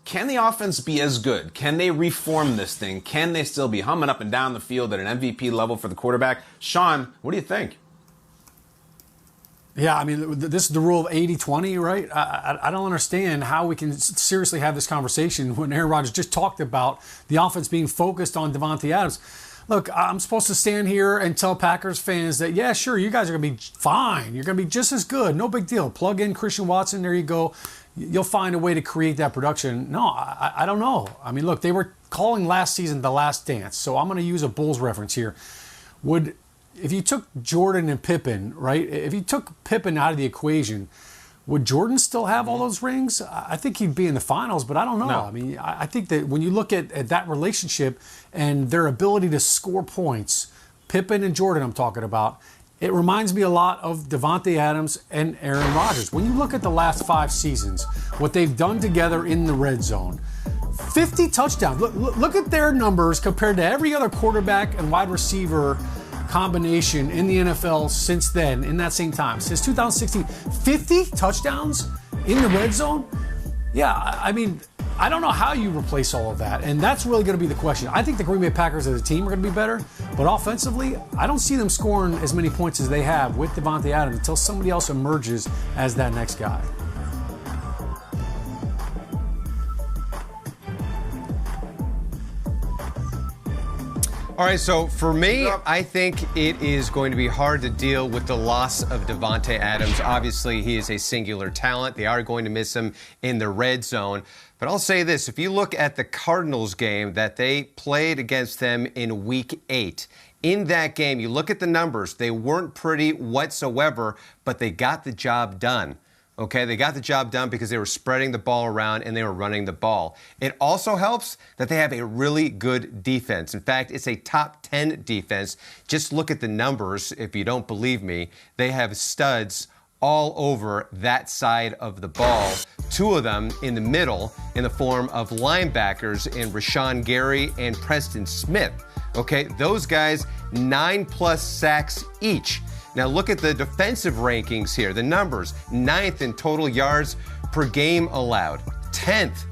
can the offense be as good? Can they reform this thing? Can they still be humming up and down the field at an MVP level for the quarterback? Sean, what do you think? Yeah, I mean, this is the rule of 80-20, right? I don't understand how we can seriously have this conversation when Aaron Rodgers just talked about the offense being focused on Davante Adams. Look, I'm supposed to stand here and tell Packers fans that, yeah, sure, you guys are going to be fine. You're going to be just as good. No big deal. Plug in Christian Watson. There you go. You'll find a way to create that production. No, I don't know. I mean, look, they were calling last season the last dance. So I'm going to use a Bulls reference here. If you took Jordan and Pippen, right? If you took Pippen out of the equation, would Jordan still have all those rings? I think he'd be in the finals, but I don't know. No. I mean, I think that when you look at that relationship and their ability to score points, Pippen and Jordan I'm talking about, it reminds me a lot of Davante Adams and Aaron Rodgers. When you look at the last 5 seasons, what they've done together in the red zone, 50 touchdowns. Look at their numbers compared to every other quarterback and wide receiver combination in the NFL since then, in that same time, since 2016. 50 touchdowns in the red zone? Yeah, I mean, I don't know how you replace all of that, and that's really going to be the question. I think the Green Bay Packers as a team are going to be better, but offensively, I don't see them scoring as many points as they have with Davante Adams until somebody else emerges as that next guy. All right, so for me, I think it is going to be hard to deal with the loss of Davante Adams. Obviously, he is a singular talent. They are going to miss him in the red zone. But I'll say this, if you look at the Cardinals game that they played against them in Week 8, in that game, you look at the numbers, they weren't pretty whatsoever, but they got the job done. Okay, they got the job done because they were spreading the ball around and they were running the ball. It also helps that they have a really good defense. In fact, it's a top 10 defense. Just look at the numbers. If you don't believe me, they have studs all over that side of the ball. 2 of them in the middle in the form of linebackers in Rashawn Gary and Preston Smith. Okay, those guys, 9+ sacks each. Now look at the defensive rankings here. The numbers, 9th in total yards per game allowed, 10th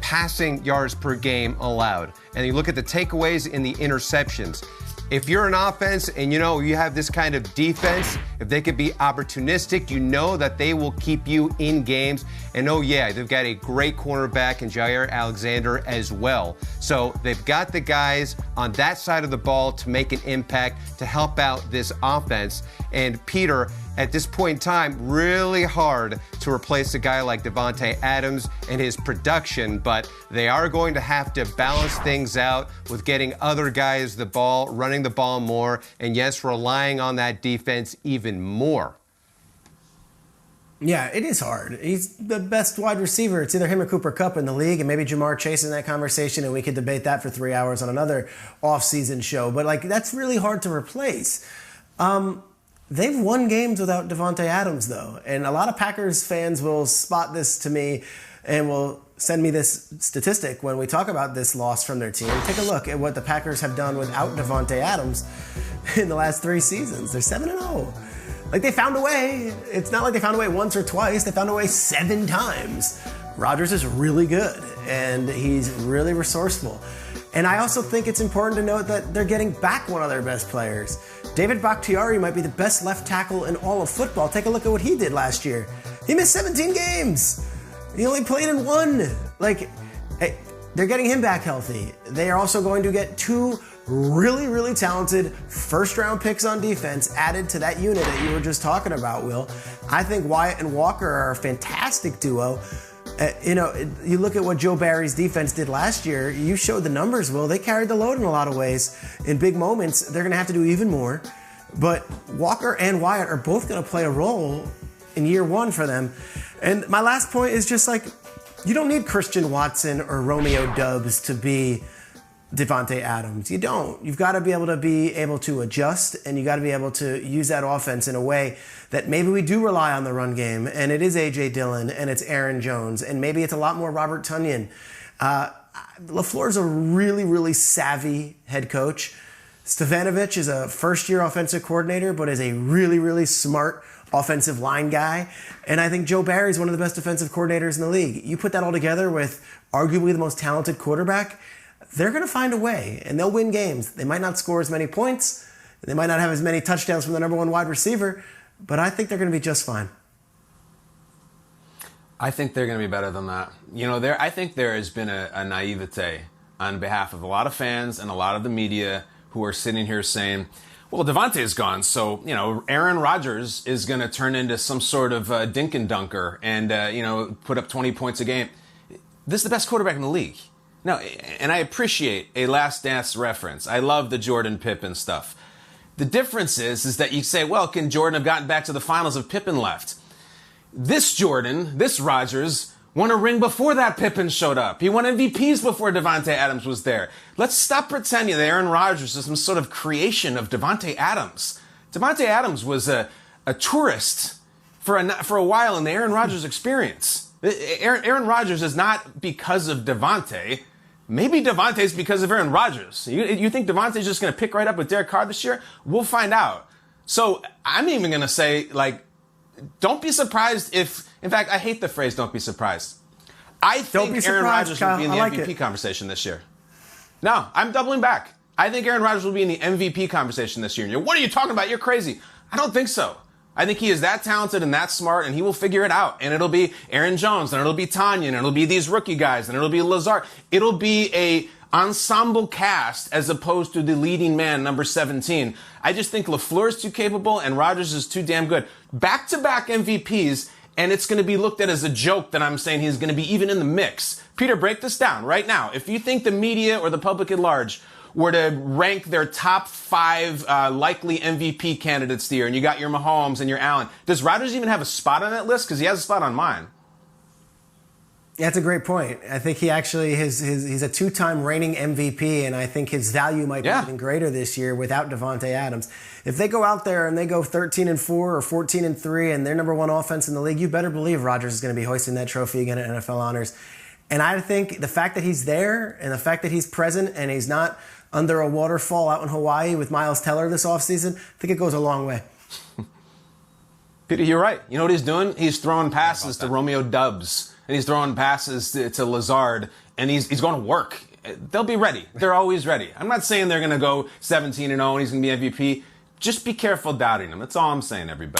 passing yards per game allowed. And you look at the takeaways in the interceptions. If you're an offense and you have this kind of defense, if they could be opportunistic, you know that they will keep you in games. And oh yeah, they've got a great cornerback in Jair Alexander as well. So they've got the guys on that side of the ball to make an impact, to help out this offense. And Peter, at this point in time, really hard to replace a guy like Davante Adams and his production, but they are going to have to balance things out with getting other guys the ball, running the ball more, and yes, relying on that defense even more. Yeah, it is hard. He's the best wide receiver. It's either him or Cooper Kupp in the league, and maybe Jamar Chase in that conversation, and we could debate that for 3 hours on another off-season show. But, that's really hard to replace. They've won games without Davante Adams, though. And a lot of Packers fans will spot this to me and will send me this statistic when we talk about this loss from their team. Take a look at what the Packers have done without Davante Adams in the last 3 seasons. They're 7-0. They found a way. It's not like they found a way once or twice. They found a way 7 times. Rodgers is really good, and he's really resourceful. And I also think it's important to note that they're getting back one of their best players. David Bakhtiari might be the best left tackle in all of football. Take a look at what he did last year. He missed 17 games. He only played in 1. Hey, they're getting him back healthy. They are also going to get 2 really, really talented first-round picks on defense added to that unit that you were just talking about, Will. I think Wyatt and Walker are a fantastic duo. You look at what Joe Barry's defense did last year. You showed the numbers, Will. They carried the load in a lot of ways. In big moments, they're going to have to do even more. But Walker and Wyatt are both going to play a role in year 1 for them. And my last point is just you don't need Christian Watson or Romeo Doubs to be Davante Adams. You don't. You've got to be able to adjust, and you got to be able to use that offense in a way that maybe we do rely on the run game, and it is A.J. Dillon, and it's Aaron Jones, and maybe it's a lot more Robert Tonyan. LaFleur's a really, really savvy head coach. Stefanovic is a first-year offensive coordinator, but is a really, really smart offensive line guy. And I think Joe Barry's one of the best defensive coordinators in the league. You put that all together with arguably the most talented quarterback, they're going to find a way, and they'll win games. They might not score as many points. They might not have as many touchdowns from the number one wide receiver, but I think they're going to be just fine. I think they're going to be better than that. I think there has been a naivete on behalf of a lot of fans and a lot of the media who are sitting here saying, well, Davante is gone, so, Aaron Rodgers is going to turn into some sort of dink and dunker and, put up 20 points a game. This is the best quarterback in the league. No, and I appreciate a Last Dance reference. I love the Jordan Pippen stuff. The difference is that you say, well, can Jordan have gotten back to the finals if Pippen left? This Jordan, this Rodgers, won a ring before that Pippen showed up. He won MVPs before Davante Adams was there. Let's stop pretending that Aaron Rodgers is some sort of creation of Davante Adams. Davante Adams was a tourist for a while in the Aaron Rodgers experience. Aaron Rodgers is not because of Davante. Maybe Davante's because of Aaron Rodgers. You think Davante's just going to pick right up with Derek Carr this year? We'll find out. So I'm even going to say, don't be surprised if, in fact, I hate the phrase "don't be surprised." I think Aaron Rodgers will be in the MVP conversation this year. No, I'm doubling back. I think Aaron Rodgers will be in the MVP conversation this year. What are you talking about? You're crazy. I don't think so. I think he is that talented and that smart, and he will figure it out. And it'll be Aaron Jones, and it'll be Tanya, and it'll be these rookie guys, and it'll be Lazard. It'll be a ensemble cast as opposed to the leading man, number 17. I just think LaFleur is too capable and Rodgers is too damn good. Back-to-back MVPs, and it's going to be looked at as a joke that I'm saying he's going to be even in the mix. Peter, break this down right now. If you think the media or the public at large were to rank their top 5 likely MVP candidates here, and you got your Mahomes and your Allen, does Rodgers even have a spot on that list? Because he has a spot on mine. Yeah, that's a great point. I think he actually he's a 2-time reigning MVP, and I think his value might be even greater this year without Davante Adams. If they go out there and they go 13-4 or 14-3 and they're number one offense in the league, you better believe Rodgers is going to be hoisting that trophy again at NFL honors. And I think the fact that he's there and the fact that he's present and he's not under a waterfall out in Hawaii with Miles Teller this offseason, I think it goes a long way. Peter, you're right. You know what he's doing? He's throwing passes to Romeo Dubs. And he's throwing passes to Lazard, and he's going to work. They'll be ready. They're always ready. I'm not saying they're going to go 17-0 and he's going to be MVP. Just be careful doubting him. That's all I'm saying, everybody.